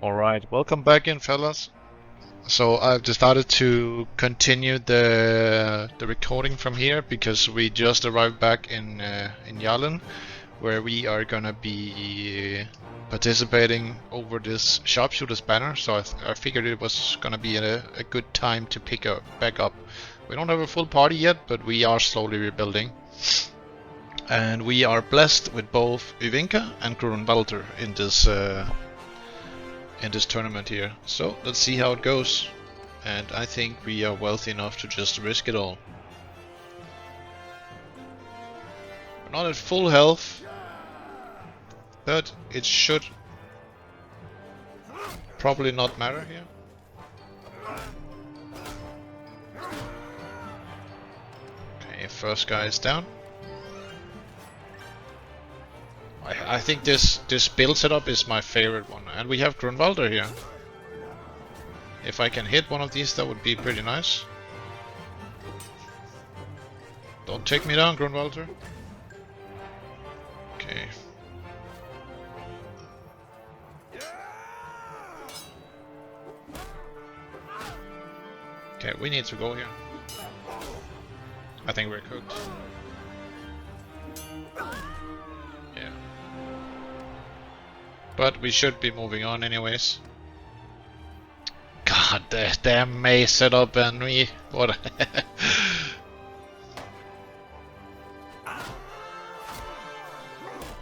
Alright, welcome back in, fellas. So I've decided to continue the recording from here because we just arrived back in Yalen, where we are gonna be participating over this sharpshooter's banner. So I figured it was gonna be a good time to back up. We don't have a full party yet, but we are slowly rebuilding. And we are blessed with both Ivinka and Grunwalder in this tournament here. So let's see how it goes. And I think we are wealthy enough to just risk it all. We're not at full health, but it should probably not matter here. Okay, first guy is down. I think this build setup is my favorite one, and we have Grunwalder here. If I can hit one of these, that would be pretty nice. Don't take me down, Grunwalder. Okay. Okay, we need to go here. I think we're cooked. Yeah. But we should be moving on anyways. God, the damn maze setup and me. What?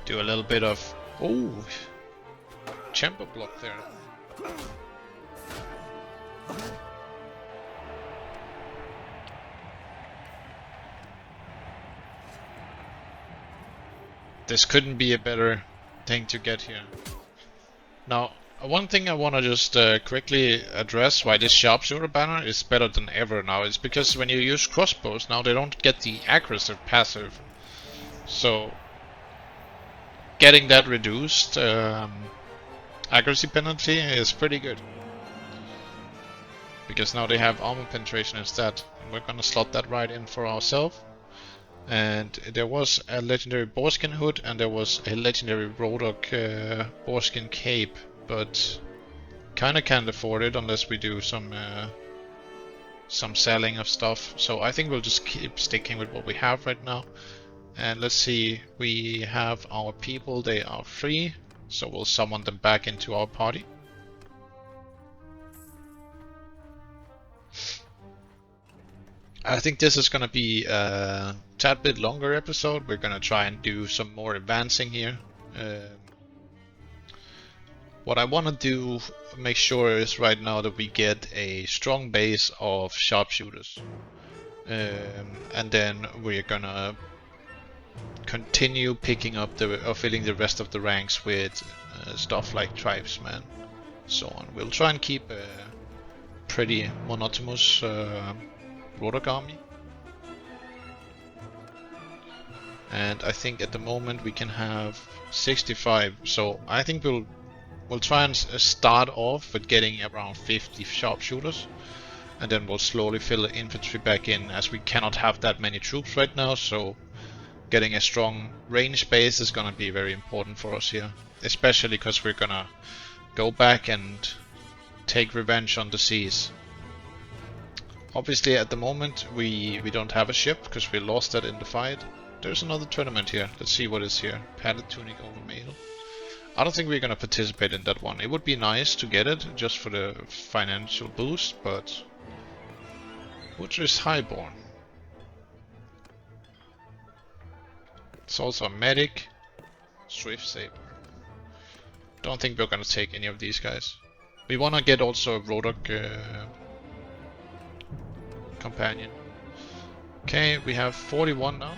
Do a little bit of. Oh! Chamber block there. This couldn't be a better thing to get here. Now, one thing I want to just quickly address why this sharpshooter banner is better than ever now is because when you use crossbows now they don't get the aggressive passive. So getting that reduced accuracy penalty is pretty good. Because now they have armor penetration instead. We're gonna slot that right in for ourselves. And there was a legendary boarskin hood and there was a legendary Rhodok boarskin cape, but kinda can't afford it unless we do some selling of stuff. So I think we'll just keep sticking with what we have right now. And let's see, we have our people, they are free, so we'll summon them back into our party. I think this is gonna be a tad bit longer episode. We're gonna try and do some more advancing here. What I want to do, make sure is right now that we get a strong base of sharpshooters. And then we're gonna continue picking up filling the rest of the ranks with stuff like tribesmen, so on. We'll try and keep a pretty monotonous Rhodok army. And I think at the moment we can have 65, so I think we'll try and start off with getting around 50 sharpshooters, and then we'll slowly fill the infantry back in, as we cannot have that many troops right now, so getting a strong range base is gonna be very important for us here, especially because we're gonna go back and take revenge on the seas. Obviously at the moment we don't have a ship because we lost that in the fight. There's another tournament here. Let's see what is here. Padded tunic over mail. I don't think we're gonna participate in that one. It would be nice to get it just for the financial boost, but which is highborn. It's also a medic, swift saber. Don't think we're gonna take any of these guys. We wanna get also a Rhodok companion. Okay, we have 41 now.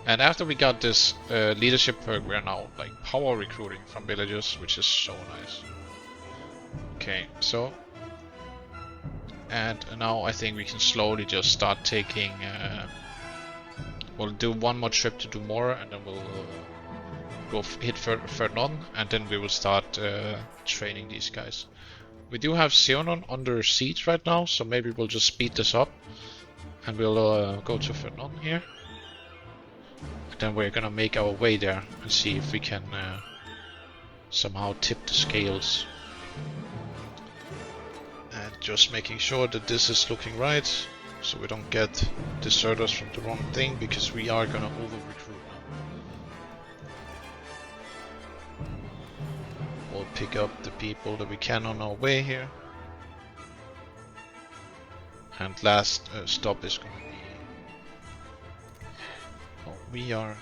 And after we got this leadership perk, we are now like power recruiting from villagers, which is so nice. Okay, so. And now I think we can slowly just start taking. We'll do one more trip to do more, and then we'll go hit Ferdinand, and then we will start training these guys. We do have Xeonon under siege right now, so maybe we'll just speed this up, and we'll go to Ferdinand here. then we're gonna make our way there and see if we can somehow tip the scales. And just making sure that this is looking right, so we don't get deserters from the wrong thing, because we are gonna over-recruit now. We'll pick up the people that we can on our way here. And last stop is gonna be... Oh, we are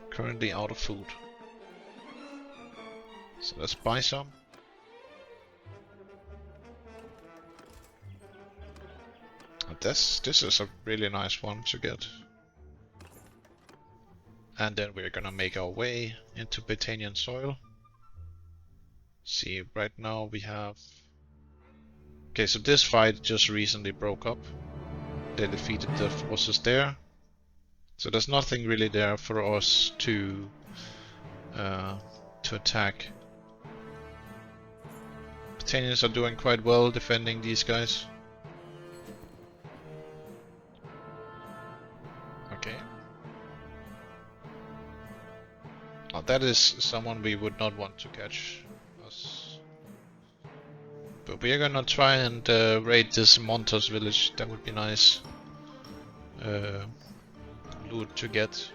currently out of food. So let's buy some. And this is a really nice one to get. And then we're gonna make our way into Britanian soil. See, right now we have... Okay, so this fight just recently broke up. They defeated the forces there. So there's nothing really there for us to attack. Britanians are doing quite well defending these guys. Okay. Now that is someone we would not want to catch us. But we are gonna try and raid this Montos village. That would be nice. Loot to get.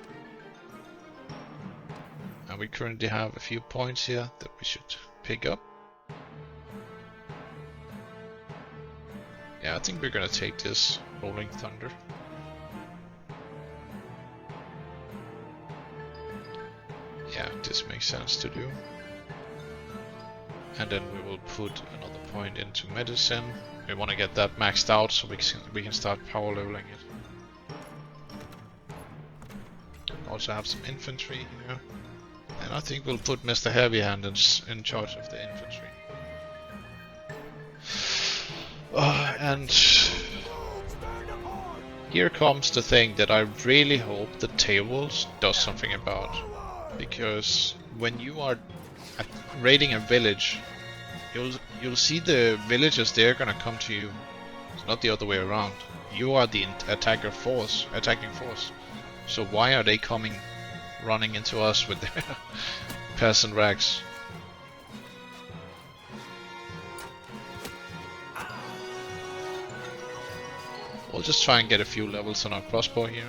And we currently have a few points here that we should pick up. Yeah, I think we're gonna take this Rolling Thunder. Yeah, this makes sense to do. And then we will put another point into medicine. We want to get that maxed out so we can start power leveling it. Also have some infantry here. And I think we'll put Mr. Heavy Hand in charge of the infantry. And here comes the thing that I really hope the Tailwolves does something about. Because when you are raiding a village, you'll see the villagers there gonna come to you. It's not the other way around. You are the attacking force. So why are they coming, running into us with their peasant rags? We'll just try and get a few levels on our crossbow here.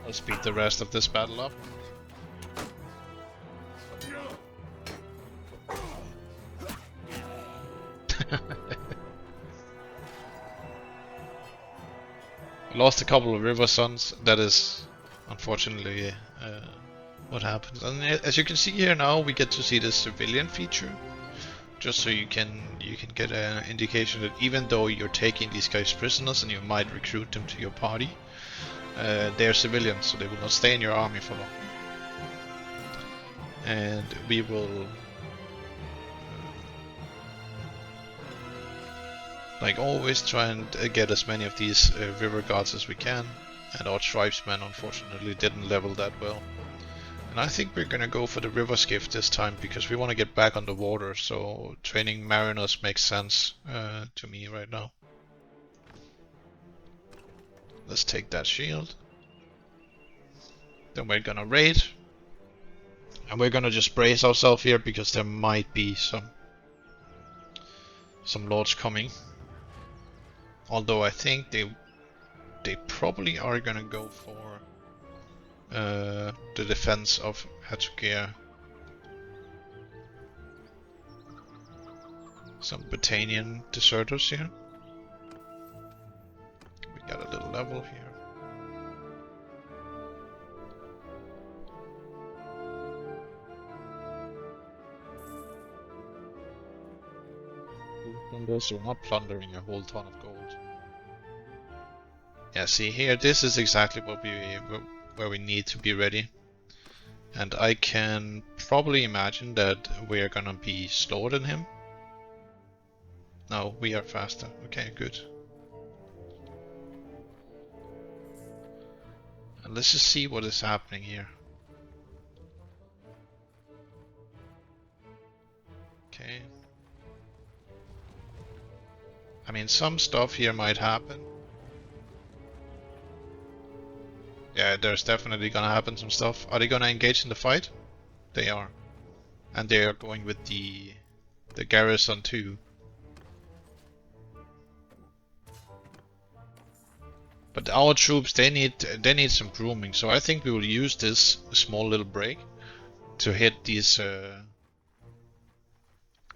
I'll speed the rest of this battle up. Lost a couple of River Sons. That is unfortunately what happens. And as you can see here now, we get to see the civilian feature, just so you can get an indication that even though you're taking these guys prisoners and you might recruit them to your party, they're civilians, so they will not stay in your army for long. And we will like always try and get as many of these river guards as we can, and our tribesmen unfortunately didn't level that well. And I think we're gonna go for the river skiff this time because we want to get back on the water, so training mariners makes sense to me right now. Let's take that shield. Then we're gonna raid. And we're gonna just brace ourselves here because there might be some lords coming. Although I think they probably are gonna go for the defense of Hatchogare. Some Britanian deserters here. We got a little level here. plunder, so we're not plundering a whole ton of gold. Yeah, see here, this is exactly what where we need to be ready. And I can probably imagine that we're gonna be slower than him. No, we are faster. Okay, good. And let's just see what is happening here. Okay. I mean, some stuff here might happen. Yeah, there's definitely gonna happen some stuff. Are they gonna engage in the fight? They are. And they are going with the garrison too. But our troops, they need some grooming, so I think we will use this small little break to hit these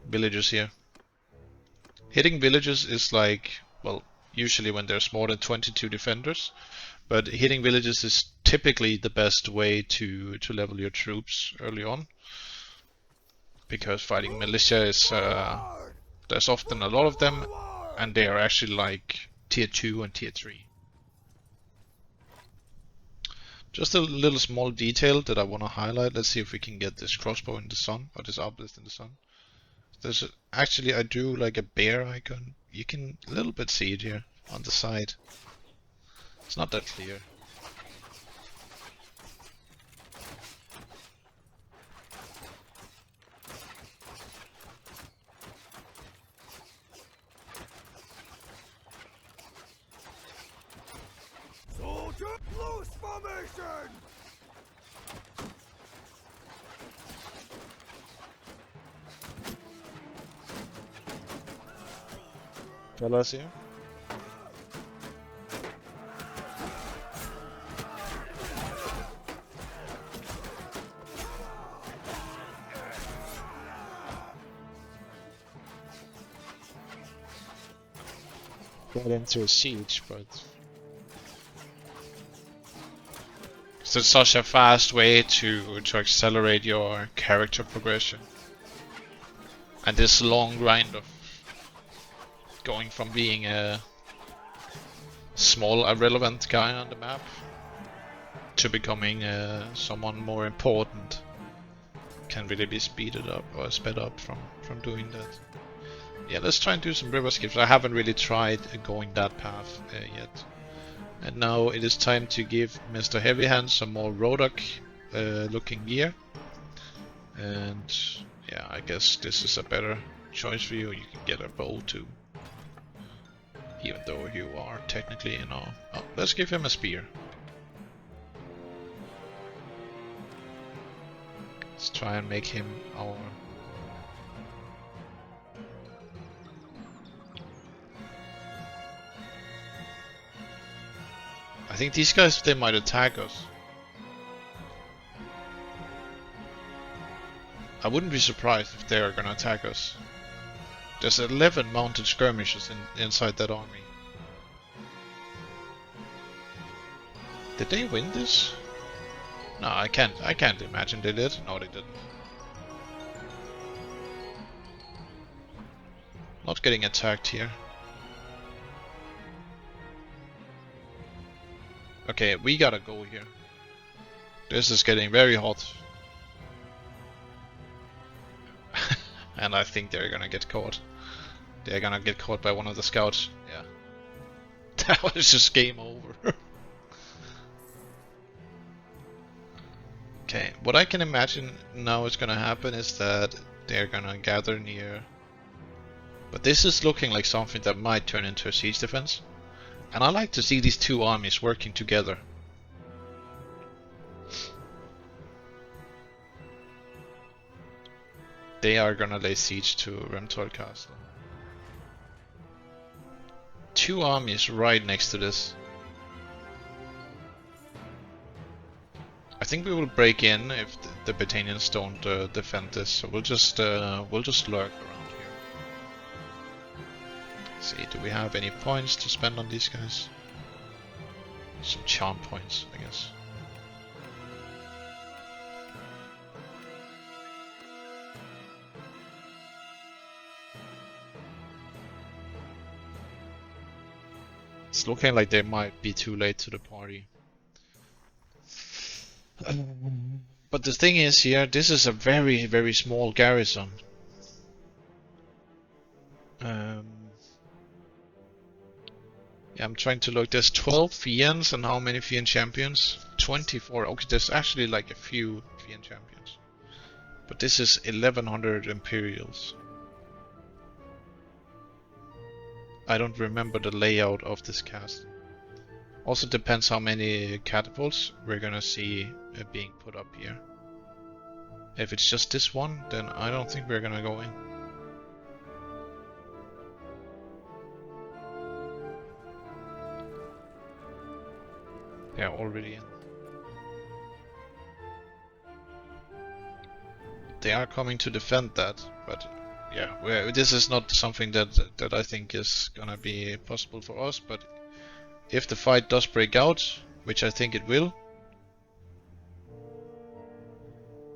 villagers here. Hitting villages is like, well, usually when there's more than 22 defenders, but hitting villages is typically the best way to level your troops early on. Because fighting militia is, there's often a lot of them, and they are actually like tier 2 and tier 3. Just a little small detail that I want to highlight. Let's see if we can get this crossbow in the sun, or this obelisk in the sun. There's actually, I drew like a bear icon. You can a little bit see it here on the side. It's not that clear. Soldier close formation! Fellas here. Got into a siege, but it's such a fast way to accelerate your character progression. And this long grind of going from being a small, irrelevant guy on the map to becoming someone more important can really be speeded up or sped up from doing that. Yeah, let's try and do some river skips. I haven't really tried going that path yet. And now it is time to give Mr. Heavy Hand some more Rhodok looking gear. And yeah, I guess this is a better choice for you. You can get a bow too. Even though you are technically, you know... Oh, let's give him a spear. Let's try and make him our... I think these guys, they might attack us. I wouldn't be surprised if they are gonna attack us. There's 11 mounted skirmishers inside that army. Did they win this? No, I can't imagine they did. No, they didn't. Not getting attacked here. Okay, we gotta go here. This is getting very hot. And I think they're gonna get caught. They're gonna get caught by one of the scouts. Yeah. That was just game over. Okay, what I can imagine now is gonna happen is that they're gonna gather near... But this is looking like something that might turn into a siege defense. And I like to see these two armies working together. They are gonna lay siege to Remtor Castle. Two armies right next to this. I think we will break in if the Battanians don't defend this. So we'll just lurk around here. Let's see, do we have any points to spend on these guys? Some charm points, I guess. It's looking like they might be too late to the party. But the thing is here, this is a very, very small garrison. Yeah, I'm trying to look. There's 12 Fiends and how many Fiend champions? 24. Okay, there's actually like a few Fiend champions. But this is 1100 Imperials. I don't remember the layout of this cast. Also depends how many catapults we're gonna see being put up here. If it's just this one, then I don't think we're gonna go in. They're already in. They are coming to defend that, but yeah, this is not something that I think is gonna be possible for us. But if the fight does break out, which I think it will,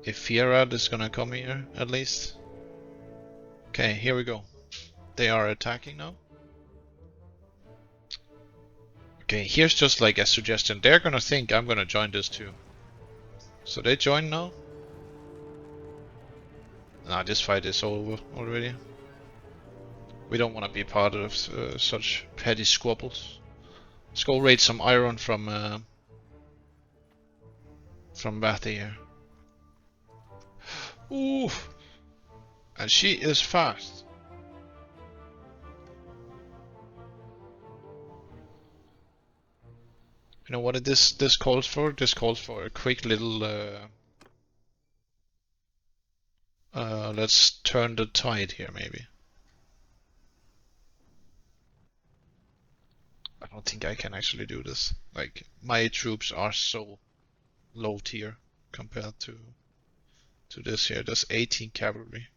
if Fierad is gonna come here at least. Okay, here we go. They are attacking now. Okay, here's just like a suggestion. They're gonna think I'm gonna join this too. So they join now. Nah, this fight is over already. We don't want to be part of such petty squabbles. Let's go raid some iron from Bathy here. Ooh, and she is fast. You know what this calls for? This calls for a quick little. Let's turn the tide here, maybe. I don't think I can actually do this. Like, my troops are so low tier compared to this here. There's 18 cavalry.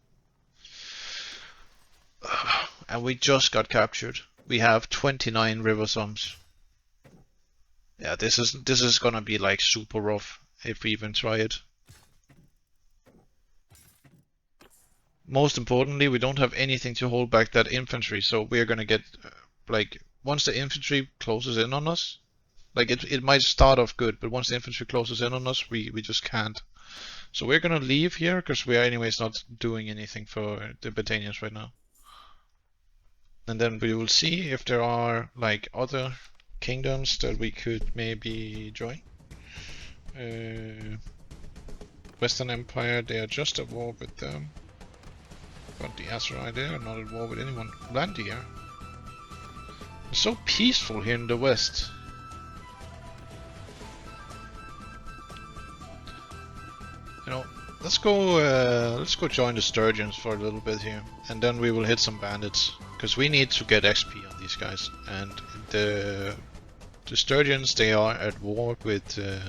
And we just got captured. We have 29 river sums. Yeah, this is gonna be like super rough if we even try it. Most importantly, we don't have anything to hold back that infantry, so we're gonna get like once the infantry closes in on us, like it might start off good, but once the infantry closes in on us, we just can't. So we're gonna leave here because we are anyways not doing anything for the Battanians right now. And then we will see if there are like other kingdoms that we could maybe join. Western Empire, they are just at war with them. But the Aserai, they are not at war with anyone. Landia. It's so peaceful here in the west. You know, let's go join the Sturgeons for a little bit here, and then we will hit some bandits because we need to get XP on these guys. And the Sturgeons, they are at war with the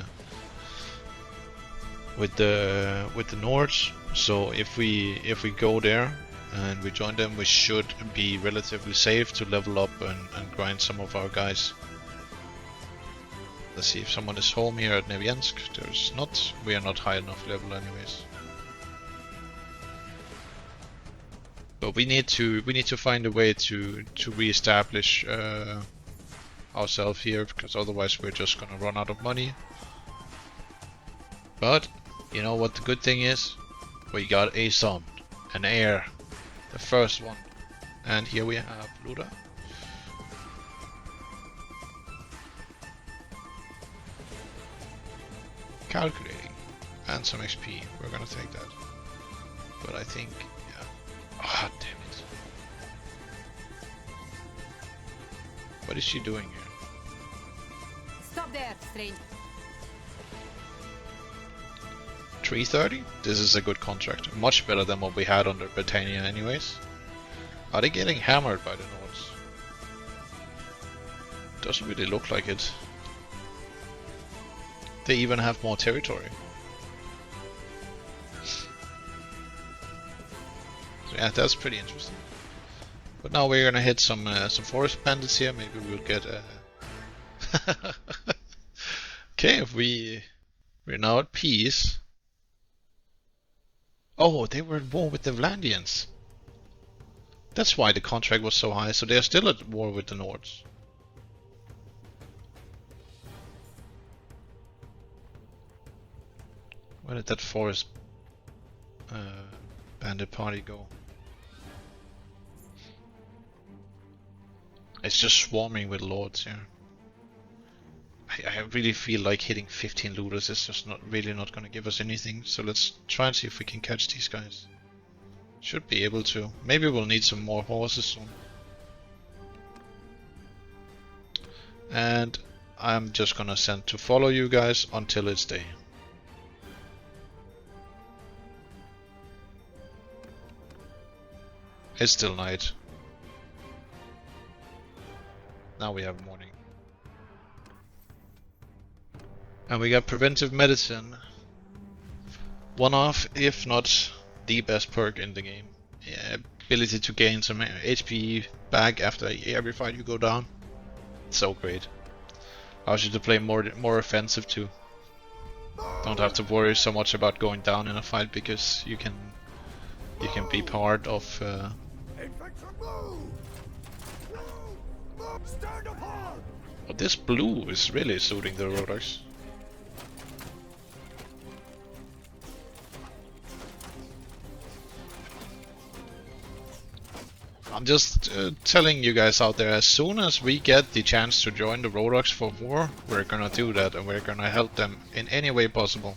Nords. So if we go there and we join them, we should be relatively safe to level up and grind some of our guys. Let's see if someone is home here at Neviansk. There's not. We are not high enough level anyways. But we need to find a way to re-establish ourselves here, because otherwise we're just gonna run out of money. But you know what the good thing is? We got a son, an heir, the first one, and here we have Luda. Calculating, and some XP. We're gonna take that. But I think, yeah. Ah, damn it. What is she doing here? Stop there, stranger. 330? This is a good contract. Much better than what we had under Britannia anyways. Are they getting hammered by the Nords? Doesn't really look like it. They even have more territory. So yeah, that's pretty interesting. But now we're gonna hit some forest bandits here. Maybe we'll get a. Okay, if we're now at peace. Oh, they were at war with the Vlandians. That's why the contract was so high. So they are still at war with the Nords. Where did that forest bandit party go? It's just swarming with lords here. I really feel like hitting 15 looters is just not gonna give us anything. So let's try and see if we can catch these guys. Should be able to. Maybe we'll need some more horses soon. And I'm just gonna send to follow you guys until it's day. It's still night. Now we have morning. And we got preventive medicine. One of, if not the best perk in the game. Yeah, ability to gain some HP back after every fight you go down. So great. Allows you to play more offensive too. Don't have to worry so much about going down in a fight because you can be part of. But this blue is really suiting the Rhodoks. I'm just telling you guys out there, as soon as we get the chance to join the Rhodoks for war, we're gonna do that and we're gonna help them in any way possible.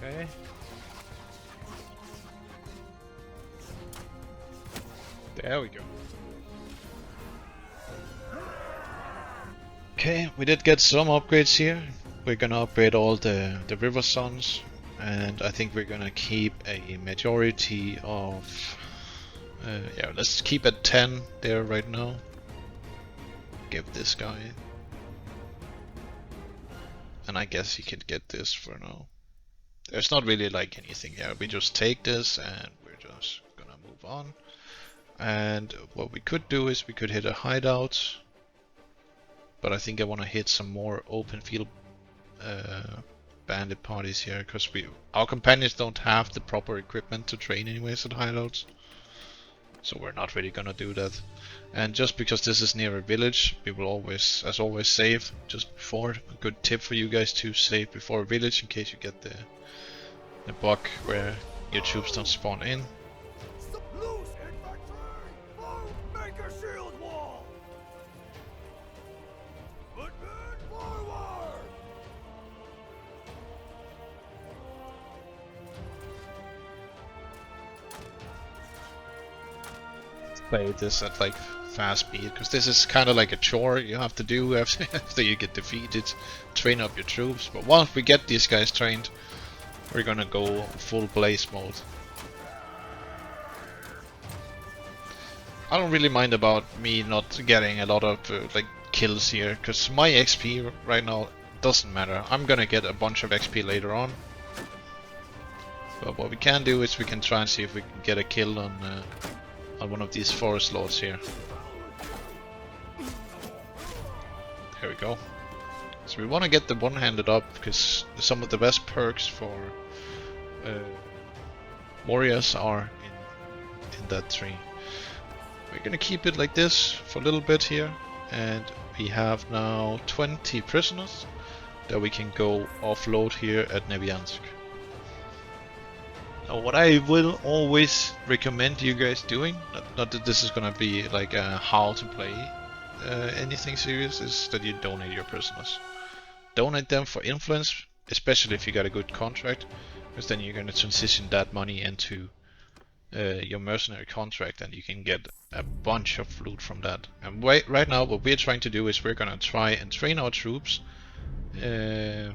Okay. There we go. Okay, we did get some upgrades here. We're gonna upgrade all the river sons, and I think we're gonna keep a majority of. Yeah, let's keep at 10 there right now. Give this guy, and I guess he could get this for now. There's not really like anything here. We just take this and we're just gonna move on. And what we could do is we could hit a hideout, but I think I want to hit some more open field bandit parties here, because our companions don't have the proper equipment to train anyways at hideouts, so we're not really gonna do that. And just because this is near a village, we will always, as always, save just before. A good tip for you guys to save before a village in case you get the bug where your troops don't spawn in. Play this at like fast speed, because this is kind of like a chore you have to do after you get defeated, train up your troops. But once we get these guys trained, we're gonna go full blaze mode. I don't really mind about me not getting a lot of like kills here, because my XP right now doesn't matter. I'm gonna get a bunch of XP later on. But what we can do is we can try and see if we can get a kill on one of these forest lords here. There we go. So we want to get the one-handed up, because some of the best perks for warriors are in that tree. We're gonna keep it like this for a little bit here, and we have now 20 prisoners that we can go offload here at Neviansk. Now, what I will always recommend you guys doing, not that this is gonna be like a how to play anything serious, is that you donate your prisoners. Donate them for influence, especially if you got a good contract, because then you're gonna transition that money into your mercenary contract, and you can get a bunch of loot from that. And right now what we're trying to do is we're gonna try and train our troops and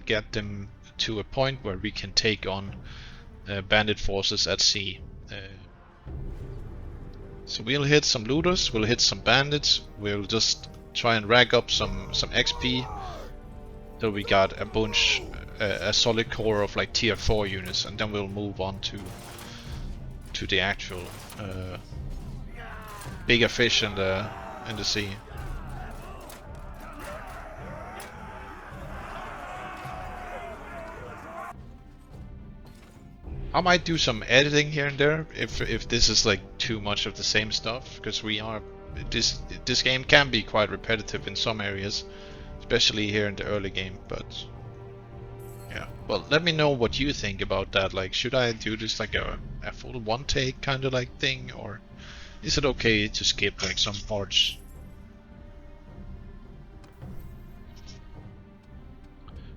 get them to a point where we can take on bandit forces at sea. So we'll hit some looters, we'll hit some bandits, we'll just try and rack up some XP till we got a bunch, a solid core of like tier 4 units, and then we'll move on to the actual bigger fish in the sea. I might do some editing here and there if this is like too much of the same stuff, because this game can be quite repetitive in some areas, especially here in the early game. But yeah, well, let me know what you think about that. Like, should I do this like a full one take kind of like thing, or is it okay to skip like some parts?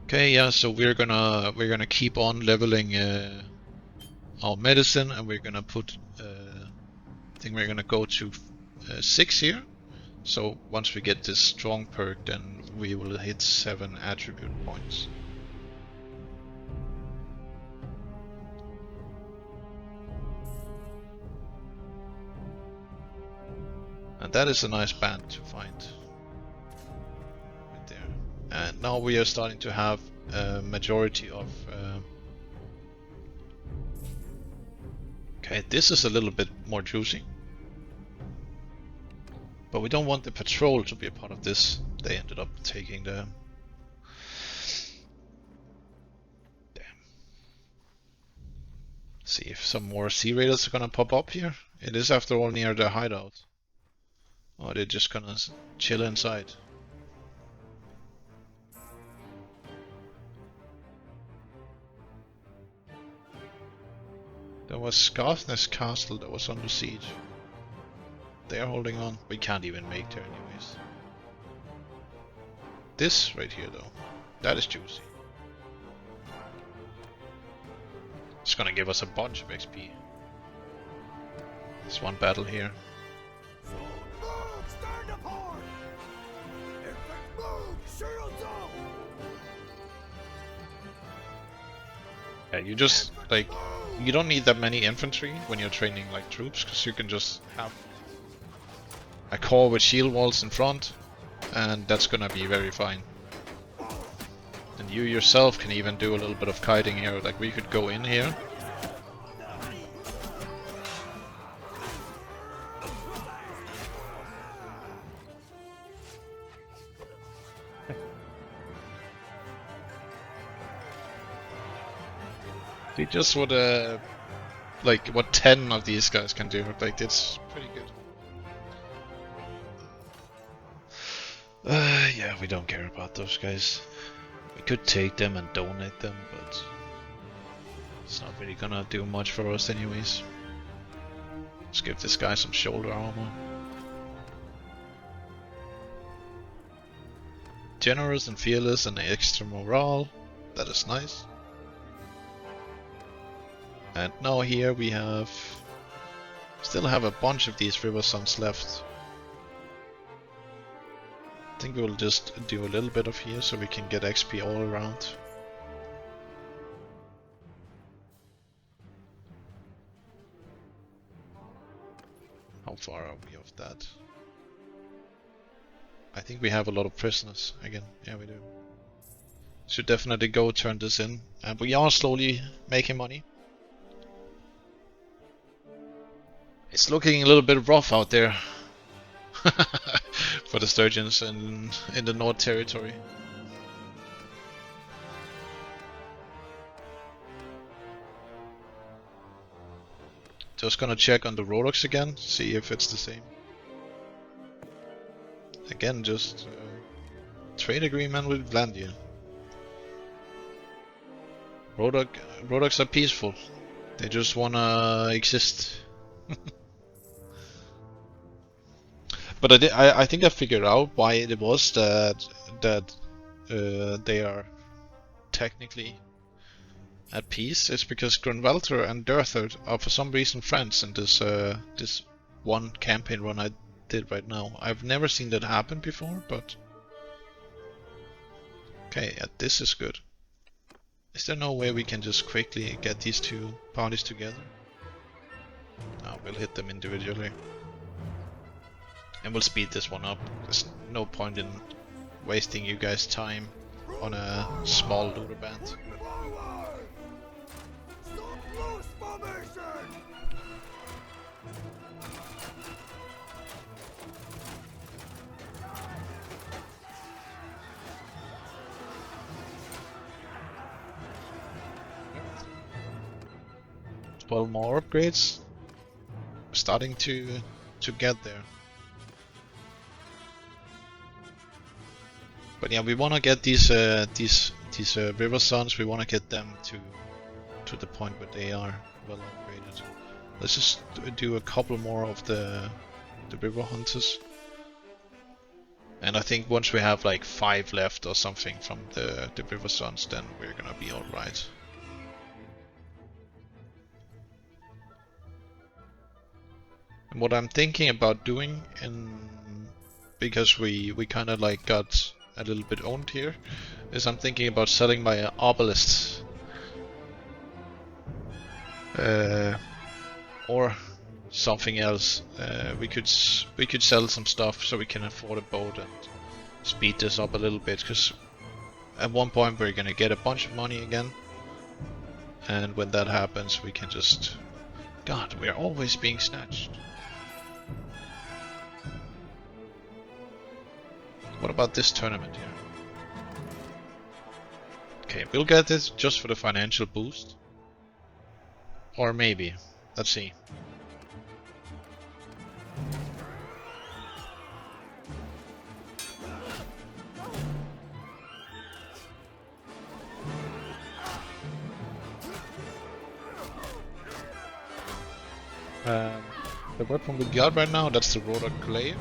Okay, yeah, so we're gonna keep on leveling our medicine, and we're gonna put I think we're gonna go to 6 here. So once we get this strong perk, then we will hit 7 attribute points. And that is a nice band to find. Right there. And now we are starting to have a majority of... Okay, this is a little bit more juicy. But we don't want the patrol to be a part of this. They ended up taking the... Damn. See if some more sea raiders are gonna pop up here. It is after all near the hideout. Or they're just gonna chill inside. There was Scarthness Castle that was under siege. They are holding on. We can't even make there anyways. This right here though, that is juicy. It's gonna give us a bunch of XP. This one battle here. Stand apart! Infant move! Shields up! Yeah, you just like, you don't need that many infantry when you're training like troops, because you can just have a core with shield walls in front, and that's gonna be very fine. And you yourself can even do a little bit of kiting here. Like, we could go in here. See just what like what 10 of these guys can do. Like, it's pretty good. Yeah, we don't care about those guys. We could take them and donate them, but it's not really gonna do much for us anyways. Let's give this guy some shoulder armor. Generous and fearless and extra morale. That is nice. And now here we have... still have a bunch of these River Sons left. I think we'll just do a little bit of here so we can get XP all around. How far are we of that? I think we have a lot of prisoners again. Yeah, we do. Should definitely go turn this in. And we are slowly making money. It's looking a little bit rough out there. For the Sturgeons in the North Territory. Just gonna check on the Rhodoks again, see if it's the same. Again, just trade agreement with Vlandia. Rhodoks are peaceful. They just wanna exist. But I think I figured out why it was that they are technically at peace. It's because Grunwalter and Durthard are for some reason friends in this this one campaign run I did right now. I've never seen that happen before, but okay, yeah, this is good. Is there no way we can just quickly get these two parties together? No, we'll hit them individually. And we'll speed this one up. There's no point in wasting you guys' time on a small looter band. 12 more upgrades. Starting to get there. But yeah, we want to get these river sons. We want to get them to the point where they are well upgraded. Let's just do a couple more of the river hunters. And I think once we have like 5 left or something from the river sons, then we're gonna be alright. And what I'm thinking about doing, because we kind of like got a little bit owned here, is I'm thinking about selling my obelisk. Or something else. We could sell some stuff so we can afford a boat and speed this up a little bit, because at one point we're gonna get a bunch of money again, and when that happens we can just... God, we're always being snatched. What about this tournament here? Okay, we'll get this just for the financial boost. Or maybe. Let's see. The weapon we got right now, that's the Rhodok Glaive.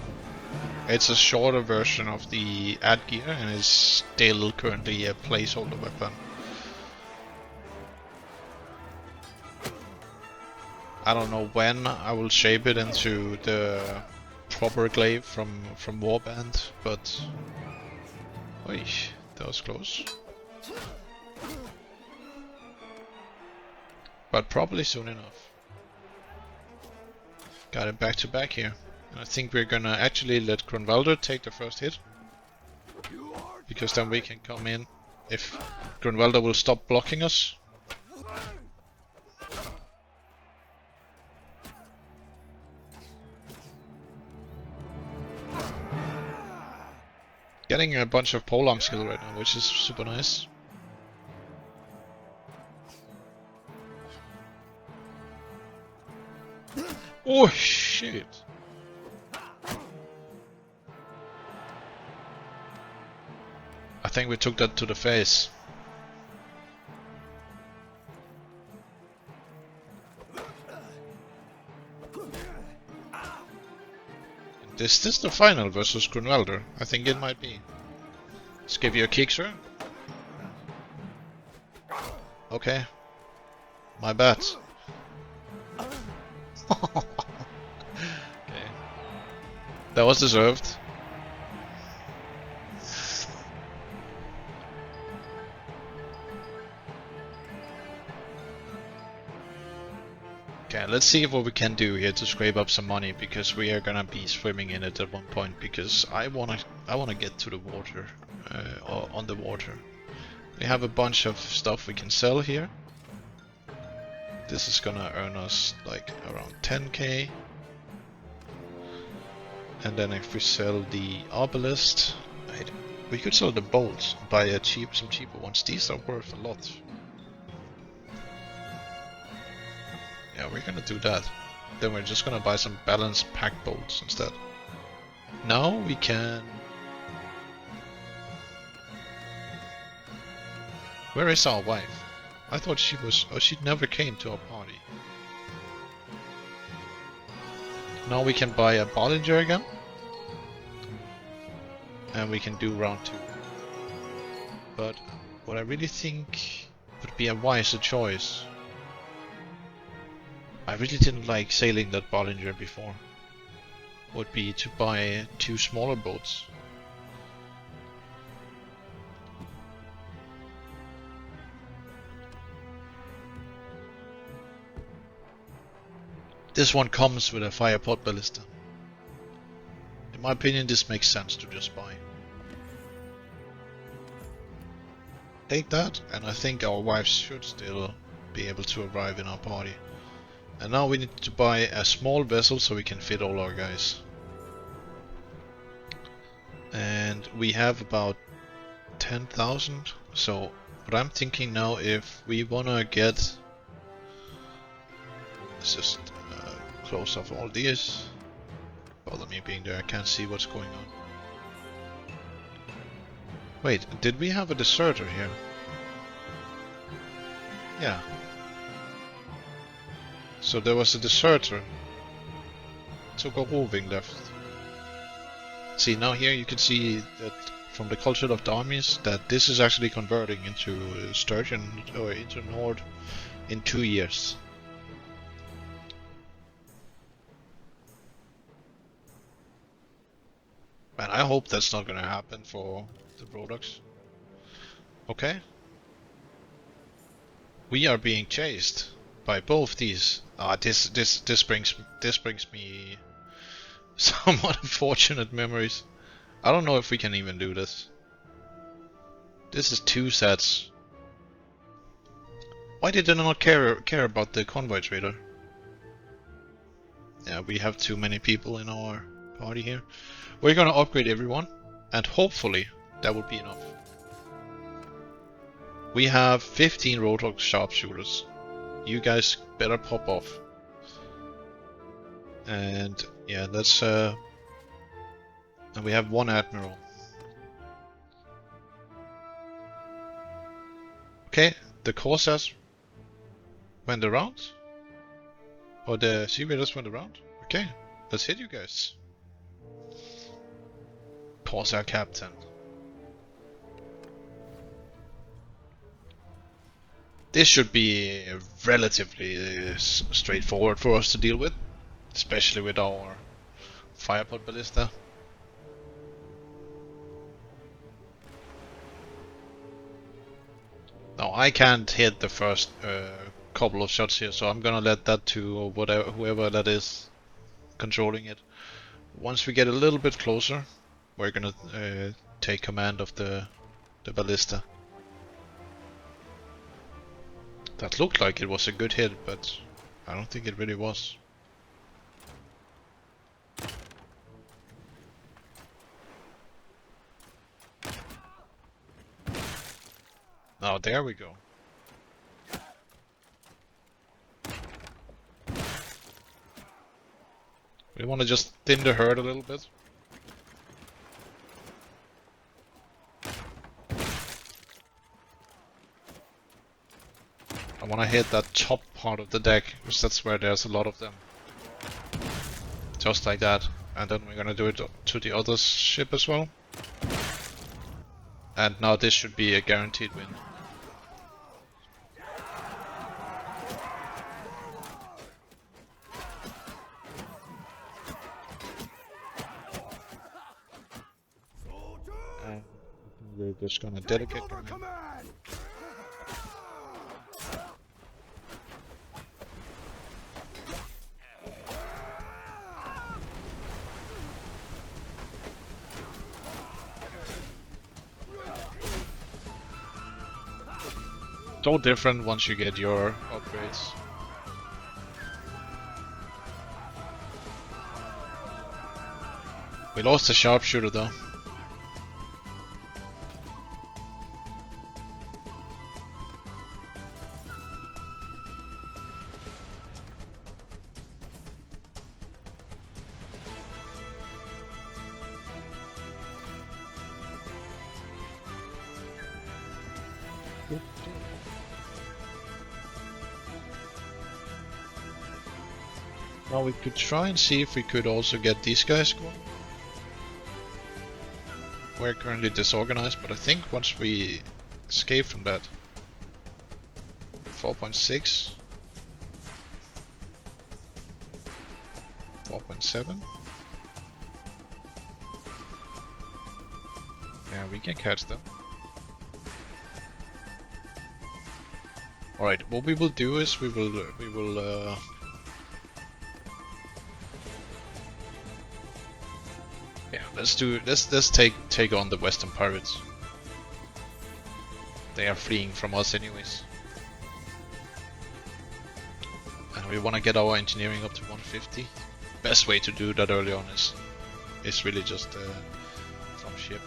It's a shorter version of the Adgear and is still currently a placeholder weapon. I don't know when I will shape it into the proper glaive from Warband, but... Oy, that was close. But probably soon enough. Got it back to back here. And I think we're gonna actually let Grunwalder take the first hit. Because then we can come in if Grunwalder will stop blocking us. Getting a bunch of polearm skill right now, which is super nice. Oh shit! I think we took that to the face. Is this the final versus Grunwalder? I think it might be. Let's give you a kick, sir. Okay. My bad. Okay. That was deserved. Okay, let's see what we can do here to scrape up some money, because we are gonna be swimming in it at one point, because I wanna get to the water, or on the water. We have a bunch of stuff we can sell here. This is gonna earn us like around 10k. And then if we sell the obelisk, we could sell the bolts, buy some cheaper ones. These are worth a lot. Yeah, we're gonna do that. Then we're just gonna buy some balanced pack bolts instead. Now we can... Where is our wife? I thought she was... Oh, she never came to our party. Now we can buy a Ballinger again. And we can do round 2. But what I really think would be a wiser choice... I really didn't like sailing that Ballinger before. Would be to buy 2 smaller boats. This one comes with a firepot ballista. In my opinion, this makes sense to just buy. Take that, and I think our wives should still be able to arrive in our party. And now we need to buy a small vessel so we can fit all our guys. And we have about 10,000. So what I'm thinking now, if we wanna get Let's just close off all these. Bother me being there, I can't see what's going on. Wait, did we have a deserter here? Yeah. So there was a deserter. Took a roving left. See, now here you can see that from the culture of the armies that this is actually converting into Sturgeon or into Nord in 2 years. Man, I hope that's not gonna happen for the Rhodoks. Okay. We are being chased by both these. This brings me somewhat unfortunate memories. I don't know if we can even do this. This is 2 sets. Why did they not care about the convoy trader? Yeah, we have too many people in our party here. We're gonna upgrade everyone, and hopefully that will be enough. We have 15 Rhodok sharpshooters. You guys better pop off. And yeah, that's and we have 1 admiral. Okay, the Corsairs went around. Or the Sea Raiders went around. Okay, let's hit you guys. Corsair Captain. This should be relatively straightforward for us to deal with, especially with our firepod ballista. Now I can't hit the first couple of shots here, so I'm gonna let that to whoever that is controlling it. Once we get a little bit closer, we're gonna take command of the ballista. That looked like it was a good hit, but I don't think it really was. Now there we go. We want to just thin the herd a little bit. I want to hit that top part of the deck, because that's where there's a lot of them. Just like that. And then we're gonna do it to the other ship as well. And now this should be a guaranteed win. And we're just gonna dedicate command. So different once you get your upgrades. We lost the sharpshooter though. Now we could try and see if we could also get these guys going. We're currently disorganized, but I think once we escape from that 4.6, 4.7. Yeah, we can catch them. Alright, what we will do is we will yeah, let's take on the Western pirates. They are fleeing from us anyways. And we want to get our engineering up to 150. Best way to do that early on is really just from ship.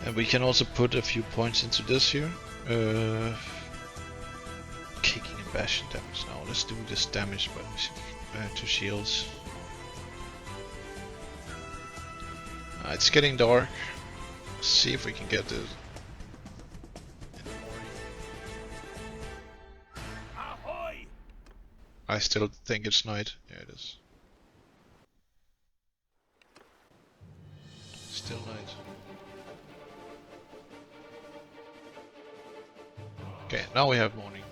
And we can also put a few points into this here. Kicking them bastion damage now. Let's do this damage by to shields. It's getting dark. Let's see if we can get this. Ahoy! I still think it's night. Yeah, it is. Still night. Okay, now we have morning.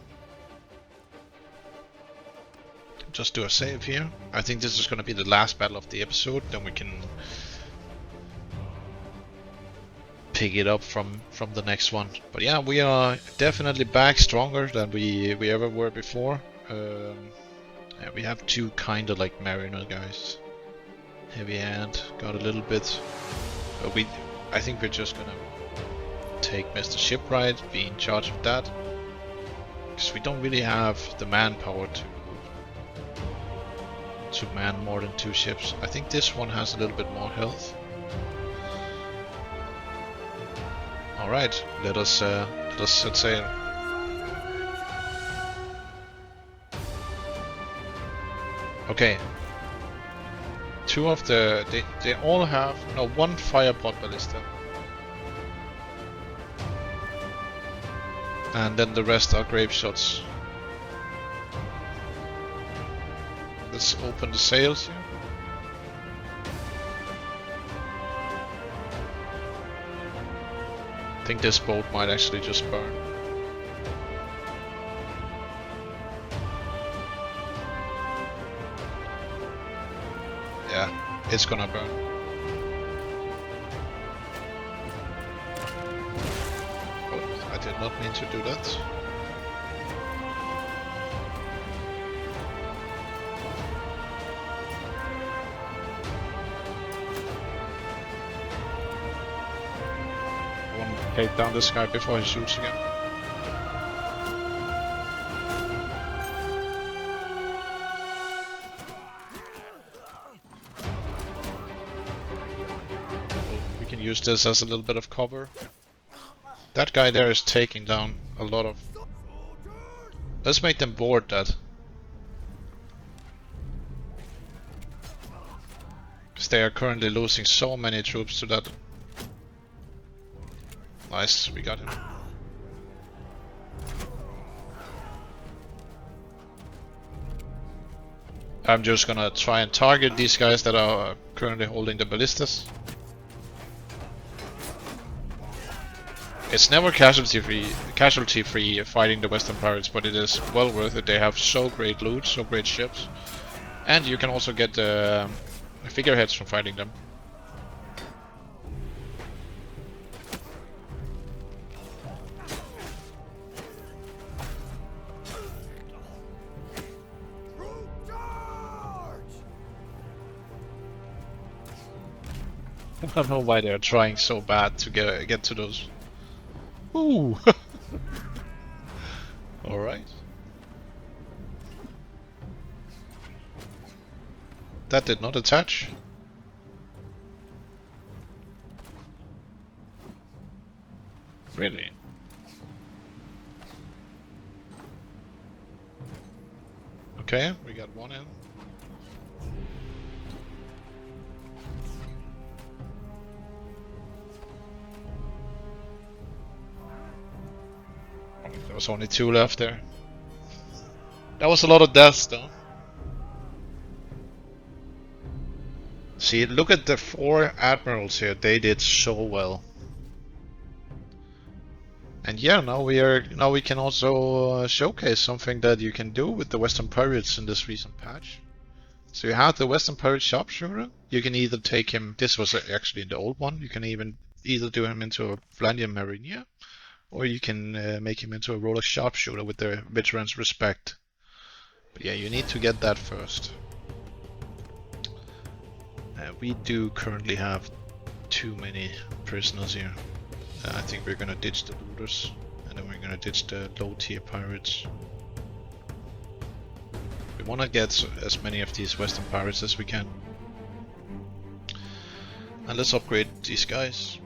Just do a save here. I think this is going to be the last battle of the episode. Then we can pick it up from the next one. But yeah, we are definitely back stronger than we ever were before. Yeah, we have two kind of like mariner guys. Heavy hand got a little bit, but I think we're just gonna take Mr. Shipwright, be in charge of that, because we don't really have the manpower to man more than 2 ships. I think this one has a little bit more health. All right, let us set sail. Okay. 2 of they all have one firepod ballista, and then the rest are grape shots. Let's open the sails here. I think this boat might actually just burn. Yeah, it's gonna burn. Oh, I did not mean to do that. Take down this guy before he shoots again. We can use this as a little bit of cover. That guy there is taking down a lot of... Let's make them board that. Because they are currently losing so many troops to that. Nice, we got him. I'm just gonna try and target these guys that are currently holding the ballistas. It's never casualty free fighting the Western pirates, but it is well worth it. They have so great loot, so great ships, and you can also get the figureheads from fighting them. I don't know why they're trying so bad to get to those. Ooh. All right. That did not attach. Really? Okay, we got one in. There was only 2 left there. That was a lot of deaths though. See, look at the 4 admirals here. They did so well. And yeah, now we can also showcase something that you can do with the Western pirates in this recent patch. So you have the Western pirate sharpshooter. You can either take him. This was actually in the old one. You can either do him into a Vlandian mariner, or you can make him into a Rhodoks sharpshooter with the veteran's respect. But yeah, you need to get that first. We do currently have too many prisoners here. I think we're gonna ditch the looters, and then we're gonna ditch the low tier pirates. We wanna get as many of these Western pirates as we can. And let's upgrade these guys.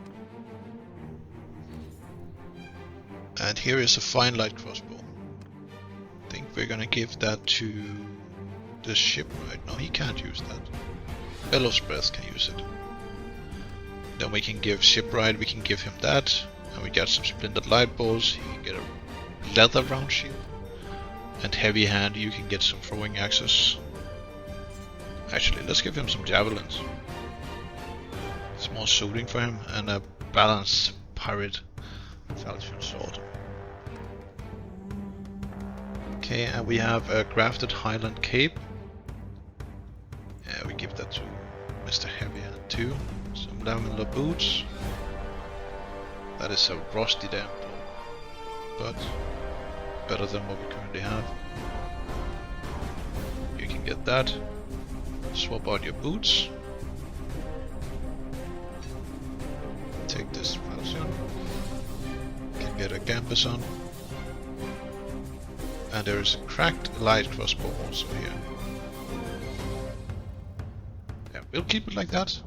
And here is a fine light crossbow. I think we're gonna give that to the shipwright. No, he can't use that. Bellow's Breath can use it. Then we can give shipwright, we can give him that. And we got some splintered light balls. He can get a leather round shield. And heavy hand, you can get some throwing axes. Actually, let's give him some javelins. It's more suiting for him. And a balanced pirate falchion sword. Okay, and we have a crafted Highland cape. Yeah, we give that to Mr. Heavy Hand too. Some lavender boots. That is a rusty damn but better than what we currently have. You can get that. Swap out your boots. Take this falchion. Can get a gambeson. And there is a cracked light crossbow also here. Yeah, we'll keep it like that.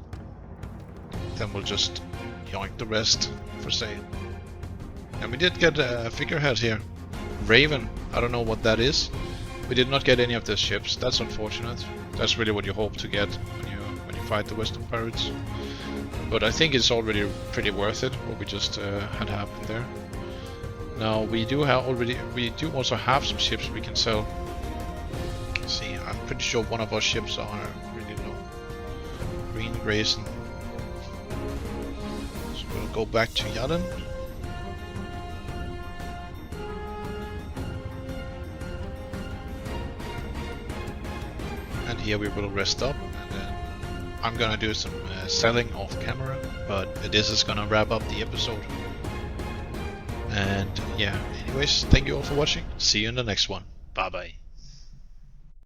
Then we'll just yoink the rest for sale. And we did get a figurehead here. Raven, I don't know what that is. We did not get any of the ships, that's unfortunate. That's really what you hope to get when you fight the Western pirates. But I think it's already pretty worth it, what we just had happen there. Now we do also have some ships we can sell. Let's see, I'm pretty sure one of our ships are really low. Green Grayson. So we'll go back to Yallen. And here we will rest up, and then I'm gonna do some selling off camera, but this is gonna wrap up the episode. And yeah, anyways, thank you all for watching. See you in the next one. Bye bye.